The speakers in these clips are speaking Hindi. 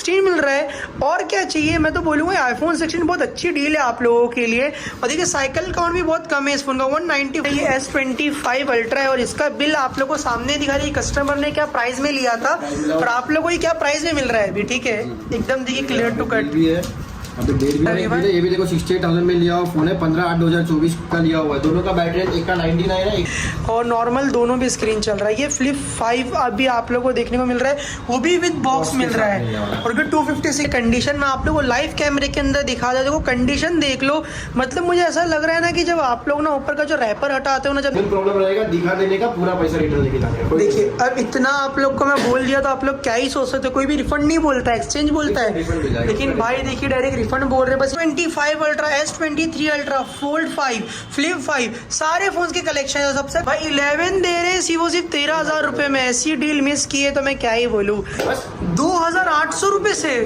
16 मिल रहा है, और क्या चाहिए। मैं तो बोलूँगा आईफोन 16 बहुत अच्छी डील है आप लोगों के लिए। और देखिए साइकिल काउंट भी बहुत कम है इस फोन का, 190। ये S25 अल्ट्रा है और इसका बिल आप लोग को सामने दिखा रही है कस्टमर ने क्या प्राइस में लिया था और आप लोगों को ये क्या प्राइस में मिल रहा है अभी। ठीक है, एकदम देखिए क्लियर टू कट भी है। अभी डेट भी है, ये भी देखो 68,000 में लिया हुआ फोन है, 15/8/2024 का लिया हुआ है। दोनों का बैटरी एक का 99 है और नॉर्मल दोनों भी स्क्रीन चल रहा है। ये फ्लिप 5 अभी आप लोगों को देखने को मिल रहा है, वो भी विद बॉक्स मिल रहा है। और भी 256 कंडीशन में आप लोगों को लाइव कैमरे के अंदर दिखा दे, देखो कंडीशन देख लो। मतलब मुझे ऐसा लग रहा है ना कि जब आप लोग ना ऊपर का जो रैपर हटाते हो ना, जब प्रॉब्लम रहेगा दिखा देने का, पूरा पैसा रिटर्न लेके जाएगा। देखिए अब इतना आप लोग को मैं बोल दिया तो आप लोग क्या ही सोच सकते हो। कोई भी रिफंड नहीं बोलता, एक्सचेंज बोलता है, लेकिन भाई देखिए डायरेक्ट रिफंड बोल रहे हैं। बस 25 ultra, S23 ultra, fold 5, flip 5 सारे फोन के कलेक्शन है। सबसे भाई 11 दे रहे हैं, वो सिर्फ 13,000 रुपए में। ऐसी डील मिस की है तो मैं क्या ही बोलूँ। 2,800 रुपए से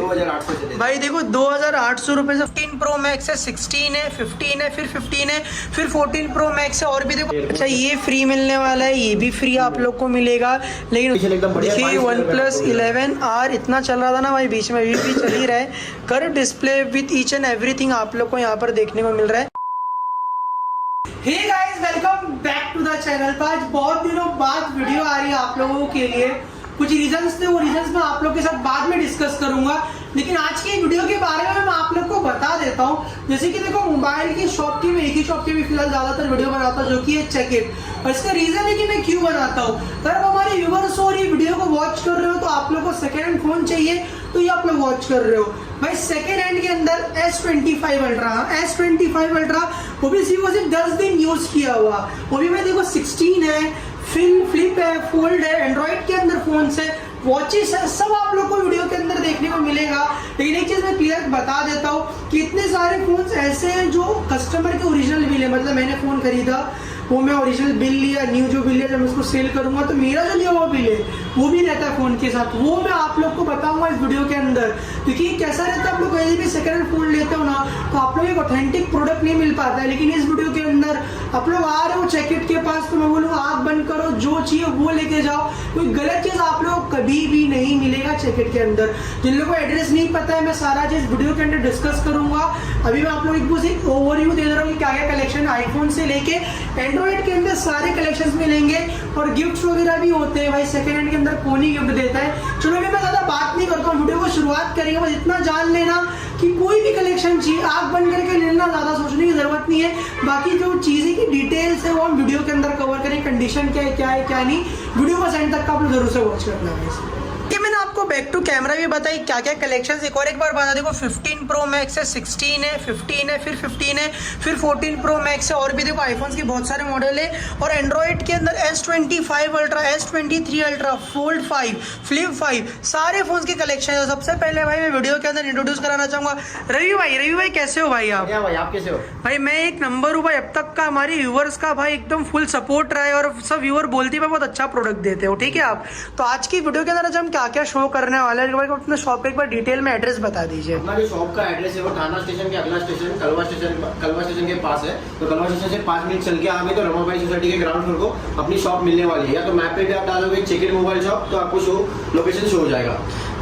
भाई देखो 2,800 रुपए से 15 प्रो मैक्स है, 16 है, 15 है, फिर 15 है, फिर 14 प्रो मैक्स है। और भी देखो अच्छा ये फ्री मिलने वाला है, ये भी फ्री आप लोग को मिलेगा। लेकिन देखिए OnePlus 11R इतना चल रहा था ना भाई बीच में, अभी भी चल ही रहा है। Curve display with each and everything आप लोग को यहाँ पर देखने को मिल रहा है। Hey guys, welcome back to the channel. आज बहुत दिनों बाद वीडियो आ रही है आप लोगों के लिए। कुछ रीजंस थे, वो रीजंस मैं आप लोग के साथ बाद में डिस्कस करूंगा, लेकिन आज की वीडियो के बारे में मैं आप लोग को बता देता हूं। जैसे कि देखो मोबाइल की शॉप की मैं एक ही शॉप की भी फिलहाल ज्यादातर वीडियो बनाता हूं, जो कि है चेक इट। और इसका रीजन है कि मैं क्यों बनाता हूं। अगर हमारे व्यूअर्स और ये वीडियो को वॉच कर रहे हो तो आप लोग को सेकेंड हैंड फोन चाहिए, तो ये आप लोग वॉच कर रहे हो। भाई सेकेंड हैंड के अंदर S25 अल्ट्रा, वो भी सिर्फ 10 दिन यूज किया हुआ, वो भी मैं देखो 16 है, फ्लिप है, फोल्ड है, एंड्रॉइड के अंदर फोन है, वॉचेस है, सब आप लोग को वीडियो के अंदर देखने को मिलेगा। लेकिन एक चीज मैं क्लियर बता देता हूँ कि इतने सारे फोन ऐसे हैं जो कस्टमर के ओरिजिनल बिल है। मतलब मैंने फोन खरीदा, वो मैं ओरिजिनल बिल लिया, न्यू जो बिल लिया, जब मैं उसको सेल करूंगा तो मेरा जो लिया हुआ बिल है वो भी रहता है फोन के साथ। वो मैं आप लोग को बताऊंगा इस वीडियो के अंदर, क्योंकि कैसा रहता है आप लोग कहीं भी सेकंड हैंड फोन लेते हो ना तो आप लोग एक ऑथेंटिक प्रोडक्ट नहीं मिल पाता है। लेकिन इस वीडियो के अंदर आप लोग आ रहे हो चेकइट के पास, तो मैं बोलूँगा आँख बंद करो, जो चाहिए वो लेके जाओ। कोई गलत चीज आप लोग कभी भी नहीं मिलेगा चेकइट के अंदर। जिन लोगों को एड्रेस नहीं पता है, मैं सारा चीज वीडियो के अंदर डिस्कस करूंगा। अभी मैं आप लोग एक ओवरव्यू दे रहा हूँ कि क्या क्या कलेक्शन आईफोन से लेके एंड्रॉइड के अंदर सारे कलेक्शंस मिलेंगे। और गिफ्ट्स वगैरह भी होते हैं भाई, सेकंड हैंड के अंदर कौन ही गिफ्ट देता है। चलो मैं ज्यादा बात नहीं करता हूँ, वीडियो को शुरुआत करेंगे। बस इतना जान लेना कि कोई भी कलेक्शन चाहिए आंख बंद करके लेना, ज्यादा सोचने की जरूरत नहीं है। बाकी जो चीजें की डिटेल्स है वो हम वीडियो के अंदर कवर करें, कंडीशन क्या है क्या नहीं, वीडियो को एंड तक का आप लोग जरूर से वॉच करना है। कि मैंने आपको बैक टू कैमरा भी बताई क्या क्या कलेक्शंस। एक बार बता देखो 15 प्रो मैक्स है, 16 है, 15 है, फिर 15 है, फिर 14 प्रो मैक्स है। और भी देखो आईफोन के बहुत सारे मॉडल है। और एंड्रॉइड के अंदर S25 ultra, S23 ultra, fold 5, flip 5 सारे फोन के कलेक्शन है। सबसे पहले भाई मैं वीडियो के अंदर इंट्रोड्यूस कराना चाहूंगा रवि भाई कैसे हो भाई आप? भाई आप कैसे हो? भाई मैं एक नंबर हूँ भाई, अब तक का हमारे व्यूअर्स का भाई एकदम फुल सपोर्ट रहा है और सब व्यूअर बोलती है बहुत अच्छा प्रोडक्ट देते हो। ठीक है आप, तो आज की वीडियो के अंदर हम क्या क्या शो करने वाले हैं, अपने शॉप पे एक बार डिटेल में एड्रेस बता दीजिए। अपना जो शॉप का एड्रेस है वो थाना स्टेशन के अगला स्टेशन कलवा स्टेशन के पास है। तो कलवा स्टेशन से 5 मिनट चल के आगे तो रमाबाई सोसाइटी के ग्राउंड फ्लोर को अपनी शॉप मिलने वाली है। या तो मैप पे भी आप डालोगे चेक इन मोबाइल शॉप, तो आपको लोकेशन शो हो जाएगा।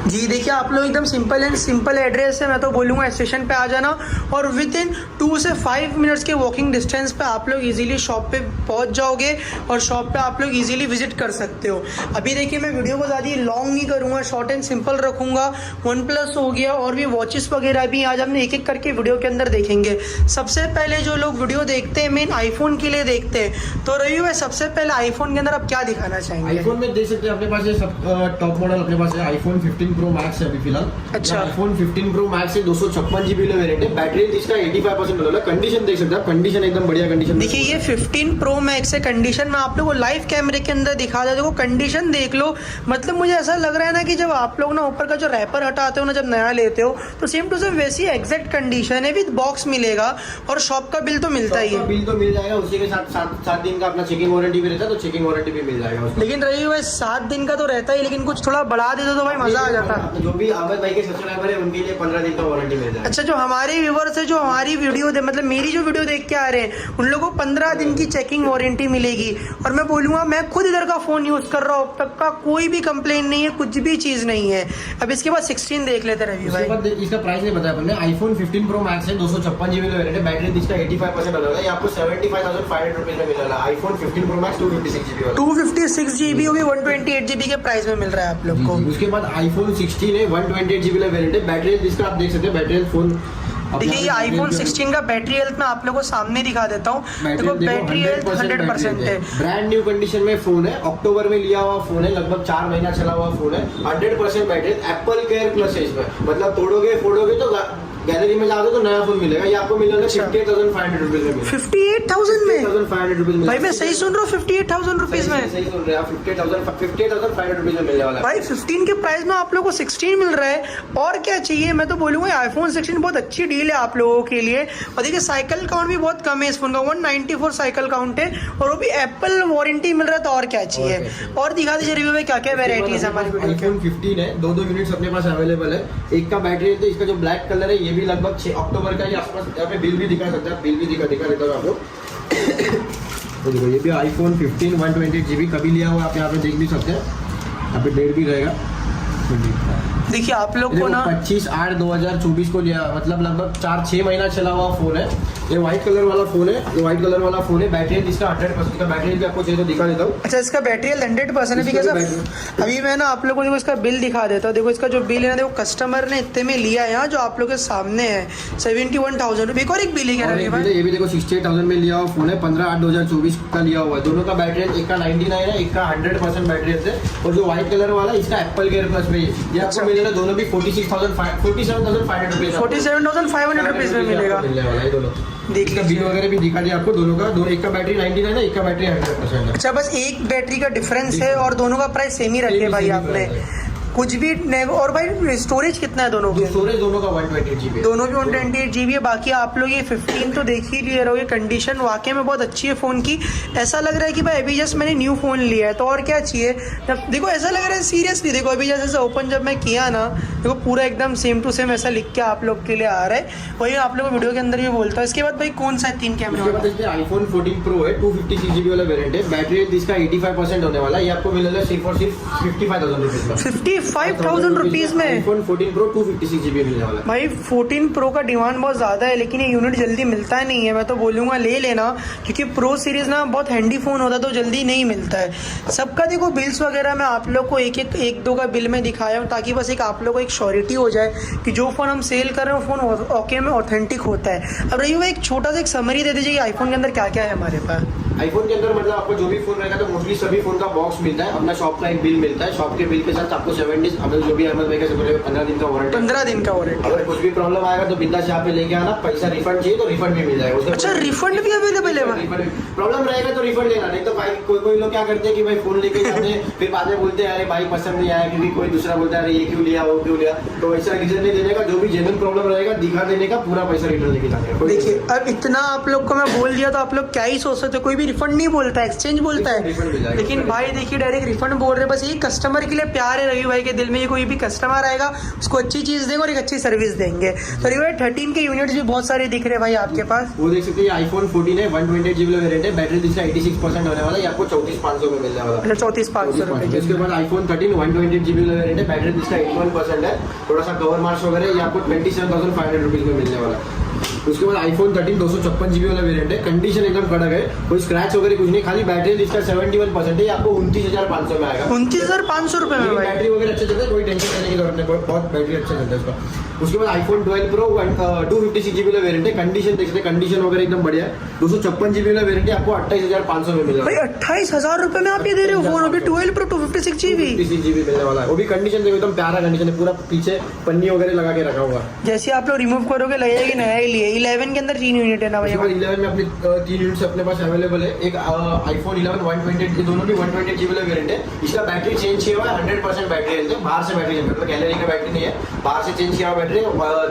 जी देखिए आप लोग एकदम सिंपल एड्रेस है, मैं तो बोलूँगा स्टेशन पे आ जाना और विद इन 2 से 5 मिनट्स के वॉकिंग डिस्टेंस पे आप लोग इजीली शॉप पे पहुंच जाओगे और शॉप पे आप लोग इजीली विजिट कर सकते हो। अभी देखिए मैं वीडियो को ज़्यादा लॉन्ग नहीं करूँगा, शॉर्ट एंड सिंपल रखूँगा। OnePlus हो गया और भी वॉचेस वगैरह भी आज हमने एक एक करके वीडियो के अंदर देखेंगे। सबसे पहले जो लोग वीडियो देखते हैं मेन आईफोन के लिए देखते हैं, तो रवि भाई सबसे पहले आईफोन के अंदर आप क्या दिखाना चाहेंगे? आईफोन में देख सकते हैं अपने पास टॉप मॉडल अपने पास है आईफोन 15 प्रो मैक्स है अभी फिलहाल। अच्छा, आईफोन 15 प्रो मैक्स है, 256 GB का वेरिएंट है। बैटरी इसका 85% वाला। कंडीशन देख सकते हैं, कंडीशन एकदम बढ़िया कंडीशन। देखिए ये 15 प्रो मैक्स है, कंडीशन में आप लोग को लाइव कैमरे के अंदर दिखा दे, देखो कंडीशन देख लो। मतलब मुझे ऐसा लग रहा है ना कि जब आप लोग ना ऊपर का जो रैपर हटाते हो ना, जब नया लेते हो तो सेम टू सेम वैसी एग्जैक्ट कंडीशन है, विद बॉक्स मिलेगा और शॉप का बिल तो मिलता ही है। बिल तो मिल जाएगा, उसी के साथ 7 दिन का अपना चेकिंग वारंटी भी रहता है, तो चेकिंग वारंटी भी मिल जाएगा। लेकिन रही हुआ 7 दिन का तो रहता ही, लेकिन कुछ थोड़ा बढ़ा दे दो तो भाई मजा आ जाता था। जो भी अहमद भाई के सब्सक्राइबर है उनके लिए 15 दिन का वारंटी मिल जाएगा। अच्छा, जो हमारे व्यूवर्स है, जो हमारी वीडियो मतलब मेरी जो वीडियो देख के आ रहे हैं, उन लोगों को 15 दिन की चेकिंग वारंटी मिलेगी। और मैं बोलूँगा, मैं खुद इधर का फ़ोन यूज़ कर रहा हूँ, अब तक का कोई भी कंप्लेन नहीं है, कुछ भी चीज़ नहीं है। अब इसके बाद 16 देख लेते रवि भाई। इसका प्राइस नहीं बताया हमने। आईफोन 15 प्रो मैक्स है, 256 GB का वेरिएंट है, बैटरी इसका 85% अलग है। ये आपको 75,500 रुपीज में मिल रहा है। आईफोन 15 प्रो मैक्स 256 GB वाला, 256 GB भी 128 GB के प्राइस में मिल रहा है आप लोग को। उसके बाद आईफोन 16 है, 128 GB का वेरिएंट है, बैटरी इसका आप देख सकते हैं। बैटरी फोन देखिए, ये आईफोन 16 का बैटरी हेल्थ मैं आप लोगों को सामने दिखा देता हूँ। देखो बैटरी हेल्थ 100% है। ब्रांड न्यू कंडीशन में फोन है, अक्टूबर में लिया हुआ फोन है, लगभग 4 महीना चला हुआ फोन है। 100% बैटरी, एप्पल केयर प्लस है इसमें, मतलब तोड़ोगे फोड़ोगे तो गैलरी में जाओगे तो नया फोन मिलेगा। ये आपको मिलेगा 58,500 रुपीज में। 58,000 में 58,500 रुपीज में। भाई मैं सही सुन रहा हूँ? 58,000 रुपीज में सही सुन रहे हैं आप। 58,500 रुपीज में मिलने वाला है भाई। 15 के प्राइस में आप लोगों को 16 मिल रहा है, और क्या चाहिए। मैं तो बोलूंगा आईफोन 16 बहुत अच्छी डील है आप लोगों के लिए। और देखिए, साइकिल काउंट भी बहुत कम है इस फोन का, 194 साइकिल काउंट है, और वो भी एप्पल वारंटी मिल रहा है, तो और क्या चाहिए। और दिखा दीजिए रिव्यू में क्या क्या वेराइटीज है हमारी। आईफोन 15 है, 2 यूनिट्स अपने पास अवेलेबल है। एक का बैटरी है, तो इसका जो ब्लैक कलर है ये भी लगभग 6 अक्टूबर का ही आसपास। यहाँ पे बिल भी दिखा सकते हैं, बिल भी दिखा देता हूँ आपको। तो देखो, ये भी आईफोन 15 128 GB कभी लिया हुआ आप यहाँ पे देख भी सकते हैं। यहाँ पे डेट भी रहेगा। देखिए आप लोग को ना 25/8/2024 को लिया, मतलब लगभग 4-6 महीना चला हुआ फोन है। ये व्हाइट कलर वाला फोन है, ये व्हाइट कलर वाला फोन है। बैटरी इसका 100% का बैटरी भी आपको चाहिए तो दिखा देता हूँ। अच्छा, इसका बैटरी 100% है। बिकॉज अभी मैं ना आप लोगों को देखो इसका बिल दिखा देता हूँ। देखो इसका जो बिल है ना, देखो कस्टमर ने इतने में लिया है यहाँ, जो आप लोग के सामने है 71,000 रुपये। और एक बिल है क्या रवि भाई? ये भी देखो 68,000 में लिया हुआ फोन है, 15/8/2024 का लिया हुआ है। दोनों का बैटरी एक का 99 है, एक का 100% बैटरी है। और जो व्हाइट कलर वाला इसका एप्पल केयर प्लस में ये आपको मिलेगा। दोनों भी 47,500 रुपीज 47,500 रुपीज में मिलेगा। देख लीजिए, बिल वगैरह भी दिखा दिया आपको दोनों का। एक का बैटरी 99 है, एक का बैटरी 100% है। अच्छा, बस एक बैटरी का डिफरेंस है, और दोनों का प्राइस सेम ही रखे भाई आपने, कुछ भी और भाई स्टोरेज कितना है दोनों के? स्टोरेज दोनों का 128 GB, दोनों भी 128 GB है। बाकी आप लोग ये 15 तो देख ही लिए रहोगे। कंडीशन वाकई में बहुत अच्छी है फ़ोन की। ऐसा लग रहा है कि भाई अभी जस्ट मैंने न्यू फ़ोन लिया है, तो और क्या चाहिए। देखो ऐसा लग रहा है सीरियसली। देखो अभी जैसे ओपन जब मैं किया ना, देखो पूरा एकदम सेम टू सेम ऐसा लिख के आप लोग के लिए आ रहा है। वही आप लोग वीडियो के अंदर भी बोलता है। इसके बाद भाई कौन सा है 3 कैमरा? आईफोन 14 प्रो है, 256 GB वाला वेरिएंट है। बैटरी इसका 85% होने वाला है। ये आपको मिलेगा सिर्फ और सिर्फ 55,000 रुपीज में। 55,000 रुपीज में आईफोन 14 प्रो 256 GB मिलने वाला है। भाई 14 प्रो का डिमांड बहुत ज़्यादा है, लेकिन ये यूनिट जल्दी मिलता ही नहीं है। मैं तो बोलूँगा ले लेना, क्योंकि प्रो सीरीज़ ना बहुत हैंडी फ़ोन होता है, तो जल्दी नहीं मिलता है। सबका देखो बिल्स वगैरह मैं आप लोग को एक दो का बिल में दिखाया हूँ, ताकि बस एक आप लोग को एक श्योरिटी हो जाए कि जो फ़ोन हम सेल कर रहे हैं वो फ़ोन ओके में ऑथेंटिक होता है। अब रही हुआ एक छोटा सा एक समरी दे दीजिए कि आईफोन के अंदर क्या क्या है हमारे पास। आईफोन के अंदर मतलब आपको जो भी फोन रहेगा तो मोस्टली सभी फोन का बॉक्स मिलता है, अपना शॉप का एक बिल मिलता है। शॉप के बिल के साथ आपको 7 डेज, अब जो भी अहमद भाई का 15 दिन का वारंटी। 15 दिन का वारंटी। अगर कुछ भी प्रॉब्लम आएगा तो बिंदास यहाँ पे लेके आना। पैसा रिफंड चाहिए तो रिफंड भी मिल जाएगा। अच्छा, रिफंड भी अवेलेबल है? प्रॉब्लम रहेगा तो रिफंड लेना, नहीं तो भाई कोई लोग क्या करते हैं कि भाई फोन लेके जाते हैं, फिर बाद में बोलते हैं अरे भाई पसंद नहीं आया, क्योंकि कोई दूसरा बोलता है अरे ये क्यों लिया वो क्यों लिया। तो ऐसा रीजन नहीं देने का, जो भी जेन्युइन प्रॉब्लम रहेगा दिखा देने का, पूरा पैसा रिटर्न लेके जाने। देखिए अब इतना आप लोग को मैं बोल दिया तो आप लोग क्या ही सोच सकते हो। कोई भी रिफंड नहीं बोलता है, एक्सचेंज बोलता है। लेकिन भाई देखिए डायरेक्ट रिफंड बोल रहे हैं। बस ये कस्टमर के लिए प्यार है रवि भाई के दिल में। ये कोई भी कस्टमर आएगा उसको अच्छी चीज देंगे और एक अच्छी सर्विस देंगे। तो रवि भाई 13 के यूनिट्स भी बहुत सारे दिख रहे हैं भाई आपके पास। वो देख सकते हैं, आईफोन 14 है, 128 GB वेरिएंट है। बैटरी इसका 86% होने वाला है। आपको 34,500 में मिलने वाला है। 34,500 रुपए। इसके बाद आईफोन 13 128 GB वेरिएंट है। बैटरी इसका 81% है। थोड़ा सा कवर मार्क्स वगैरह ये आपको 27,500 रुपीज में मिलने वाला है। उसके बाद आईफोन 13 256 GB वाला वेरिएंट है। कंडीशन एकदम कड़क है, कोई स्क्रैच वगैरह कुछ नहीं। खाली बैटरी इसका 71% है। आपको 29,500 में आएगा। 29,500 रुपए में भाई। बैटरी वगैरह अच्छे चलते हैं, कोई टेंशन लेने की जरूरत नहीं, बहुत बैटरी अच्छा चलता है इसका। उसके बाद आईफोन 12 प्रो 256 GB वाला वेरिएंट है। कंडीशन देख सकते हैं, कंडीशन वगैरह एकदम बढ़िया है। 256 GB वाला वेरिएंट है। आपको 28,500 में मिलेगा भाई। 28,000 रुपए में आप ये दे रहे हो फोन? अभी 12 प्रो 256 GB मिलने वाला है। वो भी कंडीशन देखो एकदम प्यारा कंडीशन है, पूरा पीछे पन्नी वगैरह लगा के रखा हुआ है। जैसे आप लोग रिमूव करोगे लगेगा कि नया ही लिए। 11 के अंदर 3 यूनिट है ना भैया? 11 में अपने 3 यूनिट्स अपने पास अवेलेबल है। एक आईफोन 11 128, ये दोनों भी 128 GB वेरिएंट है। इसका बैटरी चेंज किया हुआ है, 100% बैटरी हेल्थ है। बाहर से बैटरी है, मतलब गैलरी का बैटरी नहीं है, बाहर से चेंज किया हुआ बैटरी।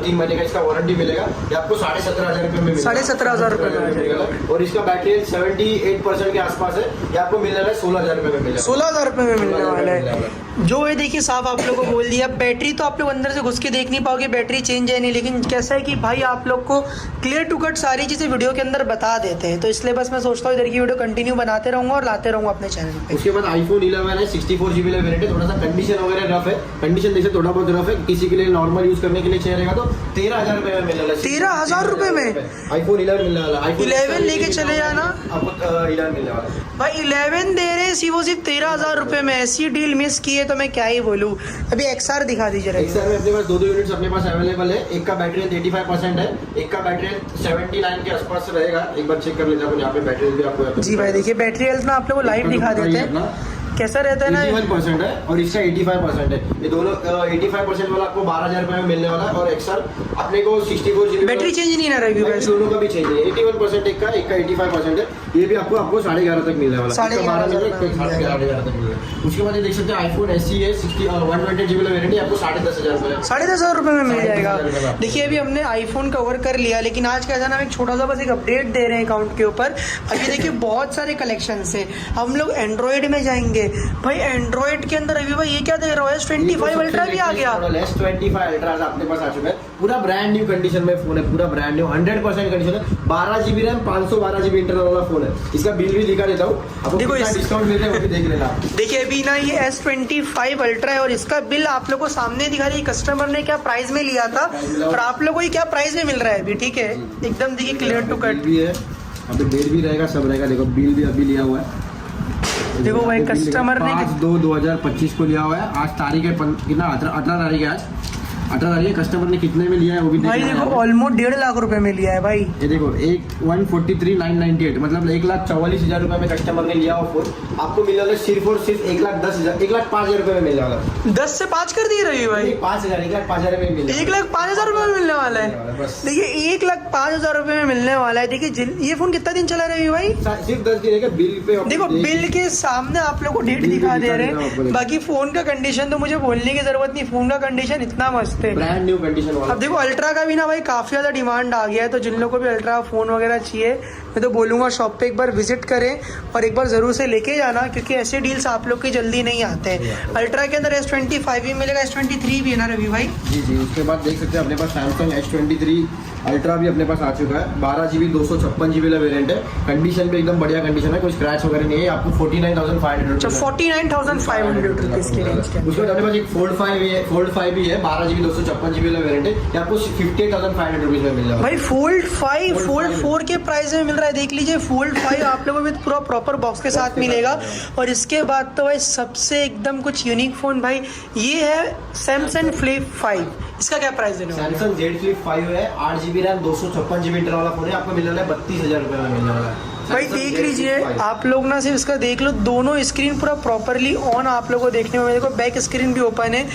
3 महीने का इसका वारंटी मिलेगा। ये आपको 17,500 रुपये में मिलेगा। 17,500 रुपये में मिलेगा। और इसका बैटरी हेल्थ 78% के आसपास है। ये आपको मिलने वाला है 16,000 रुपये में मिलेगा। 16,000 रुपये में मिलने वाला है। जो है देखिए साफ आप लोगों को बोल दिया। बैटरी तो आप लोग अंदर से घुस के देख नहीं पाओगे, बैटरी चेंज है नहीं, लेकिन कैसा है कि भाई आप लोग को क्लियर टू कट सारी चीज़ें वीडियो के अंदर बता देते हैं, तो इसलिए बस मैं सोचता हूँ इधर की वीडियो कंटिन्यू बनाते रहूँगा और लाते रहूँगा अपने चैनल पे। उसके बाद आईफोन 11 है, 64 GB वेरिएंट है। थोड़ा सा कंडीशन वगैरह रफ है, कंडीशन देखिए थोड़ा बहुत रफ है। किसी के लिए नॉर्मल यूज करने के लिए चाहिए रहेगा तो 13,000 रुपये में मिलने वाला है। 13,000 रुपये में आईफोन 11 मिलने वाला है। 11 लेके चले जाना आपको 11 मिलने वाला है भाई। 11 दे रहे हैं वो सिर्फ 13,000 रुपये में। ऐसी डील मिस की है तो मैं क्या ही बोलूँ। अभी XR दिखा दीजिए। XR में अपने पास दो यूनिट्स अपने पास अवेलेबल है। एक का बैटरी 85% है, एक का बैटरी 79 के आसपास रहेगा। एक बार चेक कर लेते हैं यहाँ पे बैटरी भी आपको। जी भाई देखिए बैटरी हेल्थ में आप लोगों को लाइव दिखा देते हैं कैसा रहता है ना। 81% है और इसका 85% है। ये दोनों 85% वाला आपको 12,000 रुपये में मिलने वाला है। और XR अपने को 64 GB बैटरी चेंज नहीं ना रहेगी, दोनों का भी चेंज है। 81% एक का 85% है। ये भी आपको 11.5 तक मिलने वाला है। 11.5 तक मिलेगा। उसके बाद ये देख सकते हैं आईफोन SE है, 120 GB वेरिएंट है, आपको 10,500 रुपये 10,500 रुपये में मिल जाएगा। देखिए अभी हमने आईफोन कवर कर लिया, लेकिन आज कैसा ना एक छोटा सा बस एक अपडेट दे रहे हैं अकाउंट के ऊपर। अभी देखिए बहुत सारे कलेक्शन है। हम लोग एंड्रॉइड में जाएंगे भाई। एंड्रॉइड के अंदर अभी भाई ये क्या दे रहा है? S25 अल्ट्रा भी आ गया। S25 अल्ट्रा अपने पास आ चुका है। पूरा ब्रांड न्यू कंडीशन में फोन है, पूरा ब्रांड न्यू 100% कंडीशन है। 12 GB रैम, 512 GB इंटरनल वाला फोन है। इसका बिल भी दिखा देता हूँ आपको, देखो कितना डिस्काउंट मिल रहा है वो भी देख लेना। देखिए अभी ना ये S25 अल्ट्रा है और इसका बिल आप लोग को सामने दिखा रही है। कस्टमर ने क्या प्राइस में लिया था और आप लोग को ये क्या प्राइस में मिल रहा है अभी। ठीक है एकदम देखिए क्लियर टू कट भी है। अभी डेट भी रहेगा, सब रहेगा। देखो बिल भी अभी लिया हुआ है। देखो भाई कस्टमर ने 5/2/2025 को लिया हुआ है। आज तारीख है कितना? 18 तारीख है। आज 18 तारीख है। कस्टमर ने कितने में लिया है वो भी भाई देखो ऑलमोस्ट 1.5 लाख रुपए में लिया है भाई। ये देखो 143,998 मतलब 1,44,000 रुपए में कस्टमर ने लिया हुआ फोन। आपको मिल रहा है सिर्फ और सिर्फ 1,10,000 1,05,000 रुपए में मिल रहा है। 10 से 5 कर दिए रही भाई। 5,000 1,05,000 में मिल 1,05,000 रुपए में मिलने वाला है। देखिए 1,05,000 रुपए में मिलने वाला है। देखिए ये फोन कितना दिन चला रही है भाई? सिर्फ 10 दिन का बिल पे। देखो बिल के सामने आप लोग को डेट दिखा दे रहे हैं। बाकी फोन का कंडीशन तो मुझे बोलने की जरूरत नहीं, फोन का कंडीशन इतना मस्त है, ब्रांड न्यू कंडीशन वाला। अब देखो अल्ट्रा का भी ना भाई काफी ज्यादा डिमांड आ गया है, तो जिन लोगों को भी अल्ट्रा फोन वगैरह चाहिए मैं तो बोलूंगा शॉप पे एक बार विजिट करें और एक बार जरूर से लेके जाना, क्योंकि ऐसे डील्स आप लोग की जल्दी नहीं आते हैं। अल्ट्रा के अंदर S25 भी मिलेगा, S23 भी है ना रवि भाई? जी। उसके बाद देख सकते हैं अपने पास सैमसंग S23 अल्ट्रा भी अपने पास आ चुका है। 12 GB 256 GB का वेरिएंट है। कंडीशन भी एकदम बढ़िया कंडीशन है, कोई स्क्रैच वगैरह नहीं है। आपको 49,500 49,500 रुपीज की रेंज के। उसके बाद अपने पास एक फोल्ड 5 भी है। 12 GB 256 GB का वेरिएंट है। ये आपको 58,500 रुपीज में मिल जाएगा भाई। फोल्ड 5 फोल्ड 4 के प्राइस में मिल रहा है। देख लीजिए फोल्ड 5 आप लोगों को पूरा प्रॉपर बॉक्स के साथ मिलेगा। और इसके बाद तो भाई सबसे एकदम कुछ यूनिक फोन भाई ये है सैमसंग फ्लिप 5। इसका क्या प्राइस है? सैमसंग Z Flip 5 है। 8 GB रैम, 256 GB इंटरनल वाला फोन है। आपको मिल रहा है 32,000 रुपये में मिलने वाला है। भाई देख लीजिए आप लोग ना सिर्फ इसका देख लो, दोनों स्क्रीन पूरा प्रॉपरली ऑन आप लोगों को देखने में। देखो बैक स्क्रीन भी ओपन है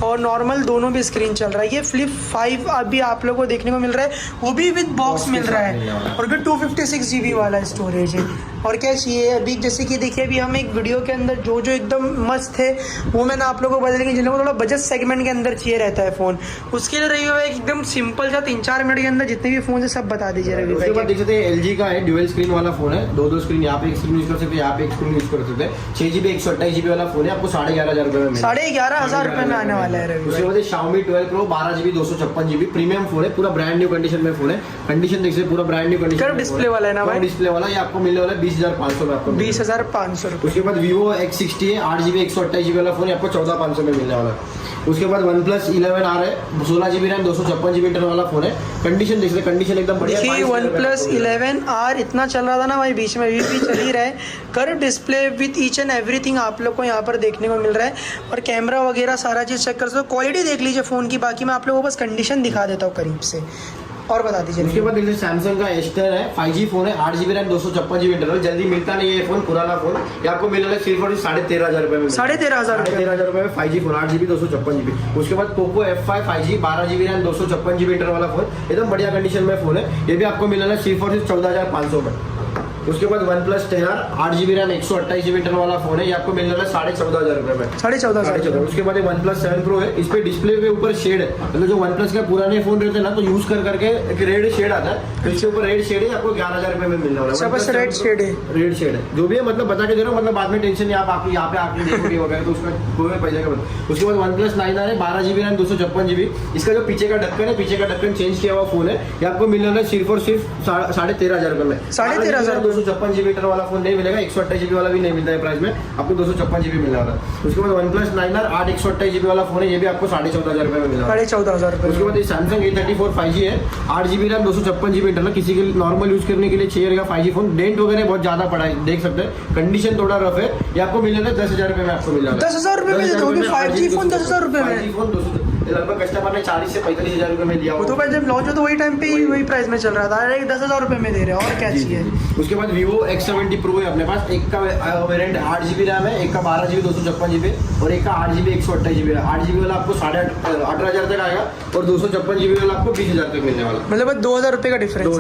और नॉर्मल दोनों भी स्क्रीन चल रहा है। ये फ्लिप 5 अभी आप लोगों को देखने को मिल रहा है, वो भी विद बॉक्स मिल रहा है। और फिर 256 GB वाला स्टोरेज है। और क्या चाहिए अभी? जैसे कि देखिए अभी हम एक वीडियो के अंदर जो एकदम मस्त है वो मैंने आप लोगों को बता देंगे। जिन लोगों को थोड़ा बजट सेगमेंट के अंदर चाहिए रहता है फोन, उसके लिए रवि भाई एकदम सिंपल सा 3-4 मिनट के अंदर जितने भी फोन है सब बता दीजिए रवि भाई। देख सकते हैं LG का है, ड्यूअल स्क्रीन वाला फोन है। दो स्क्रीन, यहाँ पे एक स्क्रीन यूज कर सकते हैं, यहाँ पे एक स्क्रीन यूज कर सकते हैं। 6 GB 128 GB वाला फोन है। आपको 11,500 रुपये में 11,500 रुपये में आने वाला है रवि। उसके बाद Xiaomi 12 Pro 12 GB 256 GB premium phone है। पूरा ब्रांड न्यू कंडीशन में फोन है। कंडीशन देख सकते पूरा brand new condition. Curve display वाला है ना भाई? डिस्प्ले वाला। ये आपको मिलने वाला है 20,500 में। आपको 20,500 रुपये। उसके बाद Vivo X60 है। 8 GB 128 GB वाला फोन है। आपको 14,500 में मिलने वाला है। उसके बाद OnePlus 11R है। 16 GB रैम, 256 GB इंटरनल वाला फोन है। कंडीशन देख सकते, कंडीशन एकदम बढ़िया। देखिए OnePlus 11R इतना चल रहा था ना भाई बीच में, अभी भी चल ही रहा है। Curve display with each and everything आप लोग को यहाँ पर देखने को मिल रहा है। और कैमरा वगैरह सारा चीज़ चेक कर सकते हो। क्वालिटी देख लीजिए फ़ोन की। बाकी मैं आप लोगों को बस कंडीशन दिखा देता हूँ करीब से। और बता दीजिए। उसके बाद देखिए सैमसंग का S10 है, 5G फोन है, 8GB रैम 256GB इंटरनल। जल्दी मिलता नहीं है ये फोन, पुराना फोन। ये आपको मिल रहा है सिर्फ और 13,500 रुपए में। 13,500 रुपए में 5G फोन, 8GB 256GB। उसके बाद Poco F5 5G 12GB RAM 256GB internal वाला फोन, एकदम बढ़िया कंडीशन में फोन है। ये भी आपको मिल रहा है सिर्फ और सिर्फ 14,500 में। उसके बाद one plus 10R 8GB RAM 128GB internal वाला फोन है, ये आपको मिल रहा है 14,500 रुपए में। 14,500। उसके बाद वन प्लस 7 प्रो है, इस पे डिस्प्ले के ऊपर शेड है, मतलब जो वन प्लस का पुराने फोन रहते हैं ना तो यूज कर करके एक रेड शेड आता है, तो इसके ऊपर रेड शेड है, आपको 11,000 रुपए में मिलने वाला है। बस रेड शेड है, रेड शेड है जो भी है, मतलब बता के दे रहा हूँ, मतलब बाद में टेंशन नहीं, आप यहाँ पे आके देखोगे वगैरह तो उसका कोई पैसे का। उसके बाद वन प्लस 9R है, 12GB रैम 256GB। इसका जो पीछे का ढक्कन है, पीछे का ढक्कन चेंज किया हुआ फोन है, ये आपको मिल रहा है सिर्फ और सिर्फ 13,500 रुपए में। 13,500 256GB वाला फोन नहीं मिलेगा, 128GB वाला भी नहीं मिलता है प्राइस में, आपको 256GB मिलने वाला है। उसके बाद वन प्लस 9R 8 128GB वाला फोन है, ये भी आपको 14,500 रुपए में मिलेगा। 14,500 रुपए। उसके बाद ये सैमसंग A34 5G है, 8GB रैम 256GB इंटरनल। किसी के नॉर्मल यूज करने के लिए चाहिए रहेगा 5G फोन। डेंट वगैरह बहुत ज्यादा पड़ा है, देख सकते हैं, कंडीशन थोड़ा रफ है। ये आपको मिलेगा 10,000 रुपए में, आपको मिलेगा 10,000 रुपए में। 5G फोन 10,000 रुपए में, 5G फोन 200 लगभग कस्टमर ने 40 से 45,000 रुपए में दिया। वो तो भाई जब लॉन्च हो तो वही टाइम पे ही वही प्राइस में चल रहा था, 10,000 रुपए में दे रहे हैं, और क्या चाहिए। उसके बाद Vivo X70 Pro है अपने पास, एक का वेरिएंट 8GB रैम है, एक का 12GB 256GB और एक का 8GB 128GB है। 8GB वाला आपको 18,500 तक आएगा और 256GB वाला आपको 20,000 तक मिलने वाला, मतलब 2,000 रुपए का डिफरेंस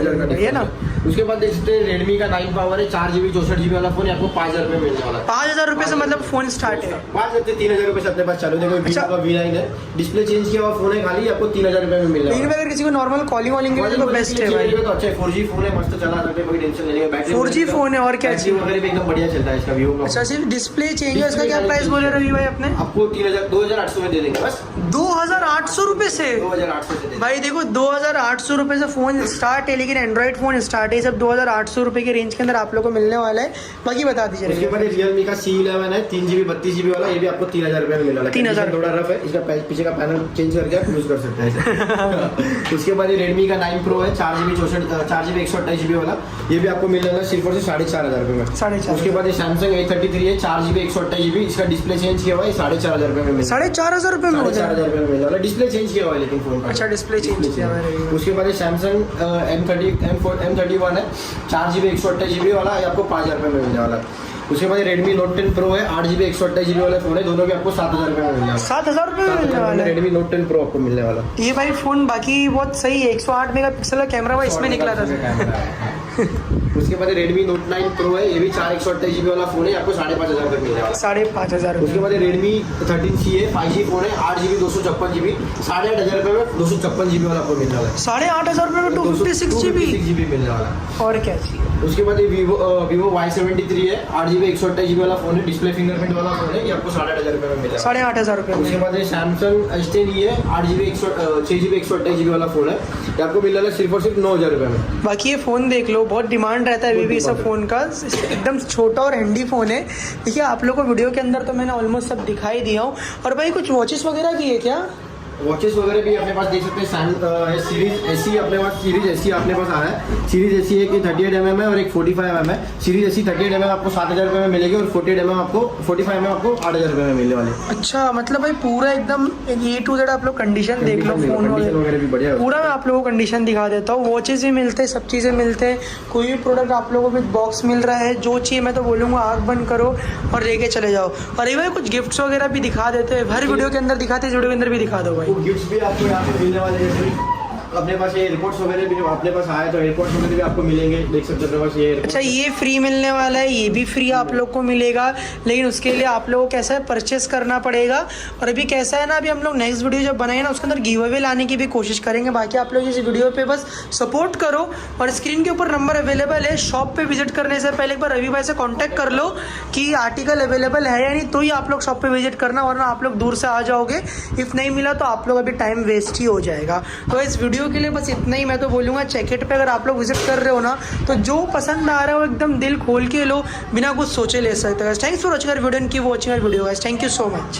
है ना। उसके बाद देख सकते हैं Redmi का 9 पावर है, 4GB 64GB वाला फोन, आपको 5,000 रुपए मिलने वाला है। 5,000 रुपए से मतलब फोन स्टार्ट है, 5,000 से 3,000 रुपए से अपने पास चालू। देखो Vivo का V9 है, डिस्प्ले चेंज किया हुआ फोन है, खाली आपको 3,000 रुपए में मिल जाएगा। लेकिन अगर किसी को नॉर्मल कॉलिंग वॉलिंग के लिए तो बेस्ट है भाई, तो अच्छा 4G फोन है, मस्त चला सकते हैं, कोई टेंशन नहीं है। बैटरी 4G फोन है, और क्या चाहिए वगैरह भी एकदम बढ़िया चलता है इसका Vivo का। अच्छा, सिर्फ डिस्प्ले चेंज है, इसका क्या प्राइस बोले रवि भाई अपने? आपको 2,800 में दे देंगे बस। 2,800 रुपए से 2,800 से भाई देखो 2,800 रुपए से फोन स्टार्ट है, लेकिन एंड्रॉइड फोन स्टार्ट है, सब 2,800 रुपए के रेंज के अंदर आप लोग को मिलने वाला है। बाकी बता दीजिए। उसके बाद Realme का C11 है, 3GB 32GB वाला, ये भी आपको 3,000 रुपए में मिलने वाला है। 3,000 थोड़ा रफ है, इसका पीछे का पैनल चेंज करके आप यूज कर सकते हैं। उसके बाद Redmi का 9 Pro है, 4GB 128GB वाला, ये भी आपको मिलने वाला सिर्फ और सिर्फ 4,500 रुपए में। 4,500। उसके बाद Samsung A33 है, 4GB 128GB, इसका डिस्प्ले चेंज किया हुआ है, 4,500 रुपए में। 4,500 रुपए में हो जाएगा। 4,500 रुपए में मिलने वाला, डिस्प्ले चेंज किया हुआ है लेकिन फोन का। अच्छा, डिस्प्ले चेंज किया हुआ है। उसके बाद Samsung M31 है, 4GB 128GB वाला, ये आपको 5,000 रुपए में मिलने वाला है। उसके बाद Redmi Note 10 Pro है, 8GB 128GB वाला फोन है, दोनों भी आपको 7,000 रुपए में मिलने वाला है। 7,000 रुपए में मिलने वाला है Redmi Note 10 Pro आपको मिलने वाला। ये भाई फोन बाकी बहुत सही है, 108 मेगापिक्सल का कैमरा भाई इसमें निकला था। उसके बाद Redmi Note 9 Pro है, ये भी 4 128GB वाला फोन है, आपको 5,500 रुपए मिलने वाला। 5,500 उसके बाद Redmi 13C है, 5G फोन है, 8GB 256GB, 8,500 रुपए में 256GB वाला आपको मिलने वाला है। 8,500 रुपए में 256GB मिलने वाला है। और क्या चाहिए। उसके बाद ये Vivo Y73 है, 8GB 128GB वाला फोन है, डिस्प्ले फिंगरप्रिंट वाला फोन है, ये आपको 8,500 रुपए में मिलेगा। 8,500 रुपए उसके में। बाद ये Samsung S10e है, 8GB 6GB 128GB वाला फोन है, ये आपको मिल रहा है सिर्फ और सिर्फ 9,000 रुपए में। बाकी ये फ़ोन देख लो, बहुत डिमांड रहता है वीवी सब फ़ोन का, एकदम छोटा और हैंडी फ़ोन है। देखिए आप लोग को वीडियो के अंदर तो मैंने ऑलमोस्ट सब दिखाई दिया हूँ। और भाई कुछ वॉचेस वगैरह भी है क्या? वॉचेस वगैरह भी अपने पास देख सकते हैं। सीरीज एसी अपने पास, सीरीज एसी अपने पास आया है। सीरीज एसी एक 38mm है और एक 45mm है। सीरीज एसी 38mm आपको 7,000 रुपए में मिलेगी और 48mm आपको 45mm आपको 8,000 रुपए में मिलने वाले। अच्छा, मतलब भाई पूरा एकदम A to Z आप लोग कंडीशन देख लो, फोन वगैरह भी बढ़िया पूरा मैं आप लोगों को कंडीशन दिखा देता हूँ। वॉचेस भी मिलते हैं, सब चीज़ें मिलते हैं, कोई भी प्रोडक्ट आप लोगों को विद बॉक्स मिल रहा है। जो चाहिए मैं तो बोलूँगा आँख बंद करो और लेके चले जाओ। और ये भाई कुछ गिफ्ट्स वगैरह भी दिखा देते हैं, हर वीडियो के अंदर दिखाते हैं, वीडियो के अंदर भी दिखा दो भाई। गिफ्ट्स भी आपको यहाँ पे मिलने वाले हैं। अपने पास ये एयरपोर्ट्स वगैरह भी अपने पास आए तो एयरपोर्ट्स वगैरह भी आपको मिलेंगे, देख सकते हो अपने पास ये। अच्छा, ये फ्री मिलने वाला है, ये भी फ्री आप लोग को मिलेगा, लेकिन उसके लिए आप लोगों को कैसा है परचेस करना पड़ेगा। और अभी कैसा है ना, अभी हम लोग नेक्स्ट वीडियो जब बनाए ना उसके अंदर गिव अवे लाने की भी कोशिश करेंगे। बाकी आप लोग इस वीडियो पे बस सपोर्ट करो और स्क्रीन के ऊपर नंबर अवेलेबल है। शॉप पे विजिट करने से पहले एक बार रवि भाई से कॉन्टैक्ट कर लो कि आर्टिकल अवेलेबल है या नहीं, तो ही आप लोग शॉप पे विजिट करना, वरना आप लोग दूर से आ जाओगे। इफ़ नहीं मिला तो आप लोग अभी टाइम वेस्ट ही हो जाएगा। तो इस वीडियो के लिए बस इतना ही मैं तो बोलूँगा। चेकइट पे अगर आप लोग विजिट कर रहे हो ना, तो जो पसंद आ रहा है वो एकदम दिल खोल के लो, बिना कुछ सोचे ले सकते हो। Thanks for watching our video and keep watching our video guys. Thank you so much.